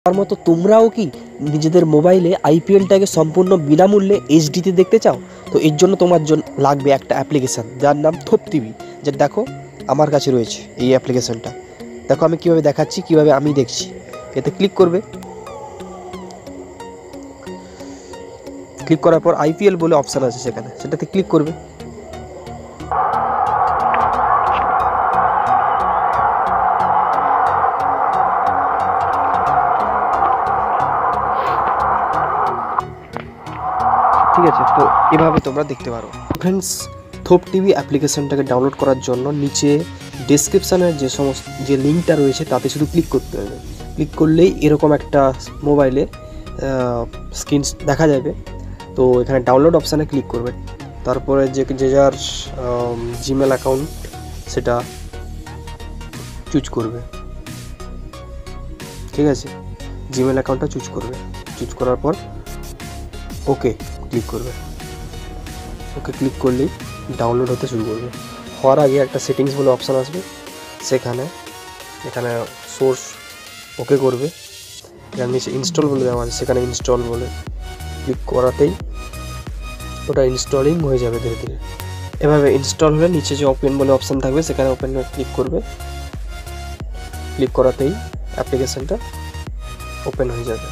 তার মতো তোমরাও কি নিজেদের মোবাইলে আইপিএলটাকে সম্পূর্ণ বিনামূল্যে এইচডিতে দেখতে চাও? তো এর জন্য তোমার জন্য লাগবে একটা অ্যাপ্লিকেশান যার নাম থোপ টিভি। যেটা দেখো আমার কাছে রয়েছে এই অ্যাপ্লিকেশানটা। দেখো আমি কীভাবে দেখাচ্ছি, কীভাবে আমি দেখছি। এতে ক্লিক করবে, ক্লিক করার পর আইপিএল বলে অপশান আছে সেখানে, সেটাতে ক্লিক করবে। ঠিক আছে, তো এভাবে তোমরা দেখতে পারো। ফ্রেন্ডস, থোপ টিভি অ্যাপ্লিকেশানটাকে ডাউনলোড করার জন্য নিচে ডেসক্রিপশানের যে লিঙ্কটা রয়েছে তাতে শুধু ক্লিক করতে হবে। ক্লিক করলেই এরকম একটা মোবাইলে স্ক্রিন দেখা যাবে। তো এখানে ডাউনলোড অপশানে ক্লিক করবে, তারপরে যে যার জিমেল অ্যাকাউন্ট সেটা চুজ করবে। ঠিক আছে, জিমেল অ্যাকাউন্টটা চুজ করবে। চুজ করার পর ওকে ক্লিক করবে। ওকে ক্লিক করলেই ডাউনলোড হতে শুরু করবে। হওয়ার আগে একটা সেটিংস বলে অপশান আসবে, এখানে সোর্স ওকে করবে। এখানে নিচে ইনস্টল বলে দেওয়া আছে, সেখানে ইনস্টল বলে ক্লিক করাতেই ওটা ইনস্টলিং হয়ে যাবে ধীরে ধীরে। এভাবে ইনস্টল হলে নিচে যে ওপেন বলে অপশান থাকবে সেখানে ওপেনে ক্লিক করবে। ক্লিক করাতেই অ্যাপ্লিকেশানটা ওপেন হয়ে যাবে।